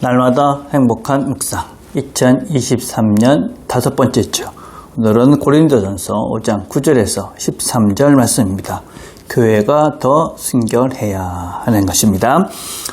날마다 행복한 묵상 2023년 5번째 주, 오늘은 고린도전서 5장 9절에서 13절 말씀입니다. 교회가 더 순결해야 하는 것입니다.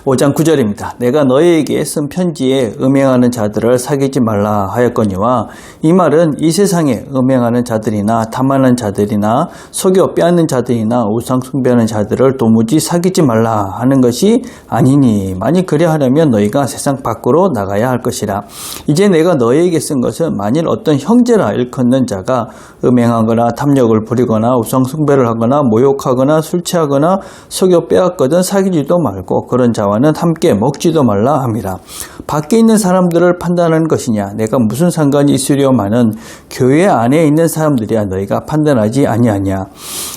5장 9절입니다. 내가 너희에게 쓴 편지에 음행하는 자들을 사귀지 말라 하였거니와, 이 말은 이 세상에 음행하는 자들이나 탐하는 자들이나 속여 빼앗는 자들이나 우상 숭배하는 자들을 도무지 사귀지 말라 하는 것이 아니니, 만일 그래 하려면 너희가 세상 밖으로 나가야 할 것이라. 이제 내가 너희에게 쓴 것은 만일 어떤 형제라 일컫는 자가 음행하거나 탐욕을 부리거나 우상 숭배를 하거나 모욕하거나 술 취하거나 속여 빼앗거든 사귀지도 말고 그런 자와는 함께 먹지도 말라 함이라. 밖에 있는 사람들을 판단하는 것이냐? 내가 무슨 상관이 있으려마는 교회 안에 있는 사람들이야 너희가 판단하지 아니하냐?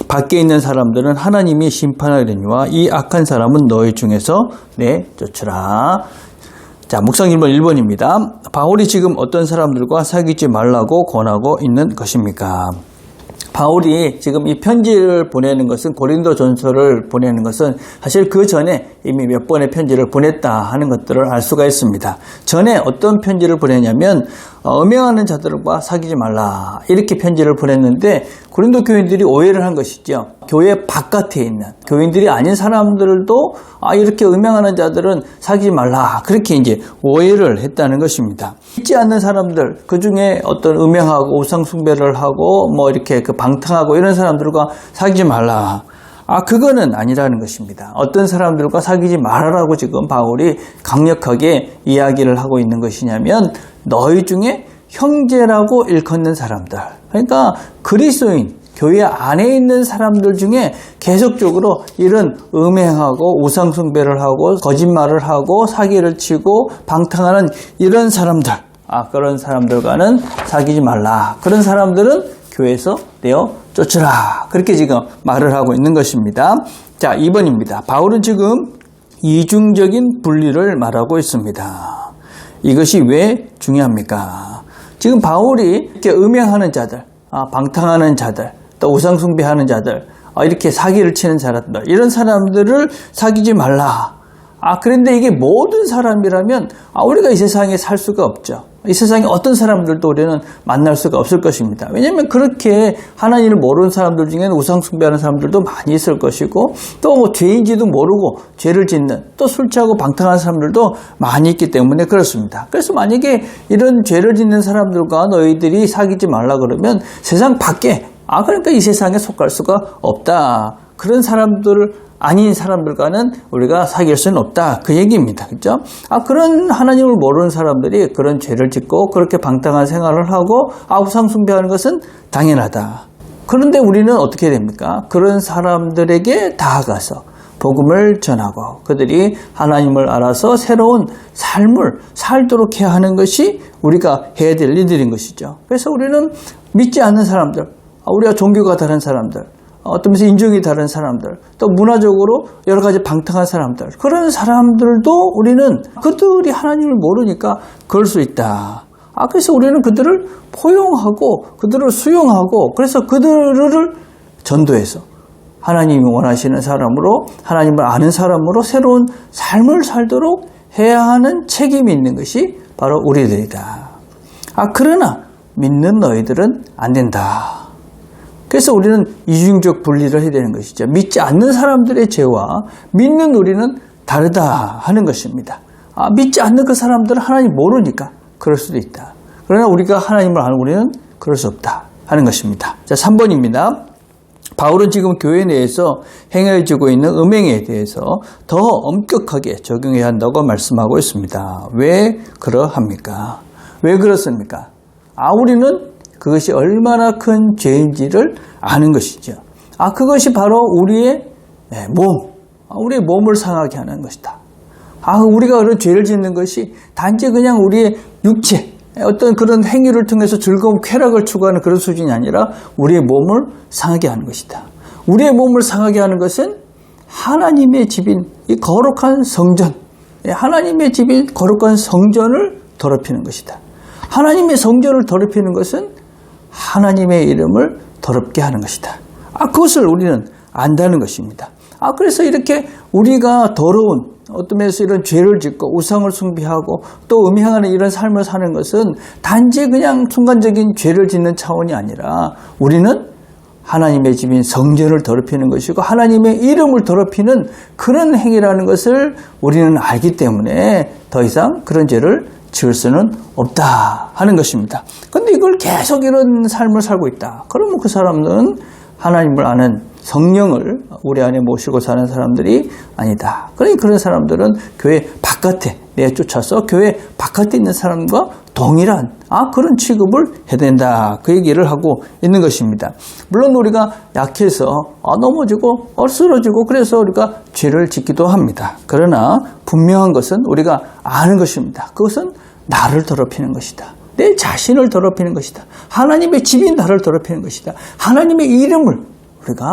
밖에 있는 사람들은 하나님이 심판하려니와 이 악한 사람은 너희 중에서 내쫓으라. 자, 묵상 1번 1번입니다. 바울이 지금 어떤 사람들과 사귀지 말라고 권하고 있는 것입니까? 바울이 지금 이 편지를 보내는 것은, 고린도 전서를 보내는 것은 사실 그 전에 이미 몇 번의 편지를 보냈다 하는 것들을 알 수가 있습니다. 전에 어떤 편지를 보냈냐면 음행하는 자들과 사귀지 말라 이렇게 편지를 보냈는데, 고린도 교인들이 오해를 한 것이죠. 교회 바깥에 있는 교인들이 아닌 사람들도 이렇게 음행하는 자들은 사귀지 말라 그렇게 이제 오해를 했다는 것입니다. 믿지 않는 사람들, 그 중에 어떤 음행하고 우상 숭배를 하고 뭐 이렇게 방탕하고 이런 사람들과 사귀지 말라. 그거는 아니라는 것입니다. 어떤 사람들과 사귀지 말아라고 지금 바울이 강력하게 이야기를 하고 있는 것이냐면, 너희 중에 형제라고 일컫는 사람들, 그러니까 그리스도인, 교회 안에 있는 사람들 중에 계속적으로 이런 음행하고 우상 숭배를 하고 거짓말을 하고 사기를 치고 방탕하는 이런 사람들, 그런 사람들과는 사귀지 말라. 그런 사람들은 교회에서 내어 쫓으라. 그렇게 지금 말을 하고 있는 것입니다. 자, 2번입니다. 바울은 지금 이중적인 분리를 말하고 있습니다. 이것이 왜 중요합니까? 지금 바울이 이렇게 음행하는 자들, 방탕하는 자들, 또 우상 숭배하는 자들, 이렇게 사기를 치는 사람들, 이런 사람들을 사귀지 말라. 그런데 이게 모든 사람이라면 우리가 이 세상에 살 수가 없죠. 이 세상에 어떤 사람들도 우리는 만날 수가 없을 것입니다. 왜냐하면 그렇게 하나님을 모르는 사람들 중에는 우상 숭배하는 사람들도 많이 있을 것이고, 또 뭐 죄인지도 모르고 죄를 짓는, 또 술 취하고 방탕하는 사람들도 많이 있기 때문에 그렇습니다. 그래서 만약에 이런 죄를 짓는 사람들과 너희들이 사귀지 말라 그러면 세상 밖에, 그러니까 이 세상에 속할 수가 없다. 그런 사람들을 아닌 사람들과는 우리가 사귈 수는 없다. 그 얘기입니다. 그죠? 그런 하나님을 모르는 사람들이 그런 죄를 짓고 그렇게 방탕한 생활을 하고 우상 숭배하는 것은 당연하다. 그런데 우리는 어떻게 됩니까? 그런 사람들에게 다가가서 복음을 전하고 그들이 하나님을 알아서 새로운 삶을 살도록 해야 하는 것이 우리가 해야 될 일들인 것이죠. 그래서 우리는 믿지 않는 사람들, 우리가 종교가 다른 사람들, 어떤 면에서 인종이 다른 사람들, 또 문화적으로 여러 가지 방탕한 사람들, 그런 사람들도 우리는 그들이 하나님을 모르니까 그럴 수 있다. 그래서 우리는 그들을 포용하고 그들을 수용하고, 그래서 그들을 전도해서 하나님이 원하시는 사람으로, 하나님을 아는 사람으로 새로운 삶을 살도록 해야 하는 책임이 있는 것이 바로 우리들이다. 그러나 믿는 너희들은 안 된다. 그래서 우리는 이중적 분리를 해야 되는 것이죠. 믿지 않는 사람들의 죄와 믿는 우리는 다르다 하는 것입니다. 믿지 않는 그 사람들은 하나님 모르니까 그럴 수도 있다. 그러나 우리가 하나님을 아는 우리는 그럴 수 없다 하는 것입니다. 자, 3번입니다. 바울은 지금 교회 내에서 행해지고 있는 음행에 대해서 더 엄격하게 적용해야 한다고 말씀하고 있습니다. 왜 그러합니까? 왜 그렇습니까? 우리는 그것이 얼마나 큰 죄인지를 아는 것이죠. 그것이 바로 우리의 우리의 몸을 상하게 하는 것이다. 우리가 그런 죄를 짓는 것이 단지 그냥 우리의 육체, 어떤 그런 행위를 통해서 즐거운 쾌락을 추구하는 그런 수준이 아니라 우리의 몸을 상하게 하는 것이다. 우리의 몸을 상하게 하는 것은 하나님의 집인 이 거룩한 성전, 하나님의 집인 거룩한 성전을 더럽히는 것이다. 하나님의 성전을 더럽히는 것은 하나님의 이름을 더럽게 하는 것이다. 그것을 우리는 안다는 것입니다. 그래서 이렇게 우리가 더러운 어떤 면에서 이런 죄를 짓고 우상을 숭배하고 또 음행하는 이런 삶을 사는 것은 단지 그냥 순간적인 죄를 짓는 차원이 아니라 우리는 하나님의 집인 성전을 더럽히는 것이고 하나님의 이름을 더럽히는 그런 행위라는 것을 우리는 알기 때문에 더 이상 그런 죄를 지을 수는 없다 하는 것입니다. 그런데 이걸 계속 이런 삶을 살고 있다. 그러면 그 사람은 하나님을 아는 성령을 우리 안에 모시고 사는 사람들이 아니다. 그러니 그런 사람들은 교회 바깥에 내쫓아서 교회 바깥에 있는 사람과 동일한 그런 취급을 해야 된다. 그 얘기를 하고 있는 것입니다. 물론 우리가 약해서 넘어지고 쓰러지고 그래서 우리가 죄를 짓기도 합니다. 그러나 분명한 것은 우리가 아는 것입니다. 그것은 나를 더럽히는 것이다. 내 자신을 더럽히는 것이다. 하나님의 집인 나를 더럽히는 것이다. 하나님의 이름을 우리가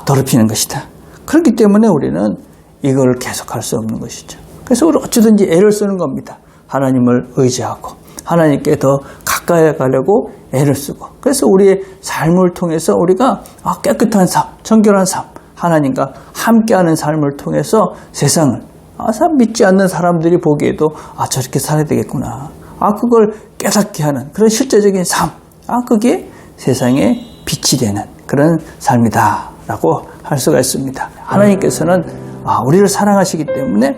더럽히는 것이다. 그렇기 때문에 우리는 이걸 계속할 수 없는 것이죠. 그래서 우리 어쩌든지 애를 쓰는 겁니다. 하나님을 의지하고 하나님께 더 가까이 가려고 애를 쓰고 그래서 우리의 삶을 통해서 우리가 깨끗한 삶, 정결한 삶, 하나님과 함께하는 삶을 통해서 세상을 믿지 않는 사람들이 보기에도 저렇게 살아야 되겠구나. 그걸 깨닫게 하는 그런 실제적인 삶. 그게 세상에 빛이 되는 그런 삶이다 라고 할 수가 있습니다. 하나님께서는 우리를 사랑하시기 때문에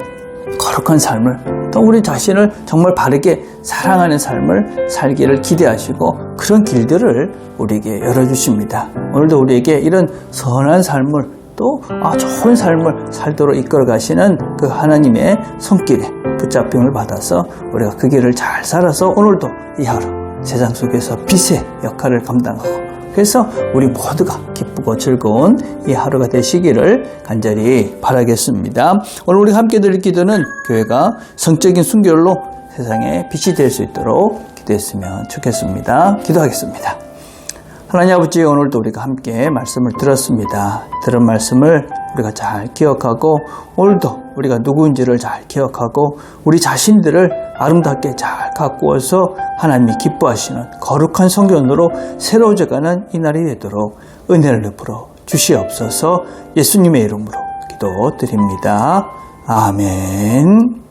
거룩한 삶을 또 우리 자신을 정말 바르게 사랑하는 삶을 살기를 기대하시고 그런 길들을 우리에게 열어주십니다. 오늘도 우리에게 이런 선한 삶을 또 좋은 삶을 살도록 이끌어 가시는 그 하나님의 손길에 붙잡힘을 받아서 우리가 그 길을 잘 살아서 오늘도 이 하루 세상 속에서 빛의 역할을 감당하고 그래서 우리 모두가 기쁘고 즐거운 이 하루가 되시기를 간절히 바라겠습니다. 오늘 우리 함께 드릴 기도는 교회가 성적인 순결로 세상에 빛이 될 수 있도록 기도했으면 좋겠습니다. 기도하겠습니다. 하나님 아버지, 오늘도 우리가 함께 말씀을 들었습니다. 들은 말씀을 우리가 잘 기억하고 오늘도 우리가 누구인지를 잘 기억하고 우리 자신들을 아름답게 잘 가꾸어서 하나님이 기뻐하시는 거룩한 성전으로 새로워져가는 이 날이 되도록 은혜를 베풀어 주시옵소서. 예수님의 이름으로 기도드립니다. 아멘.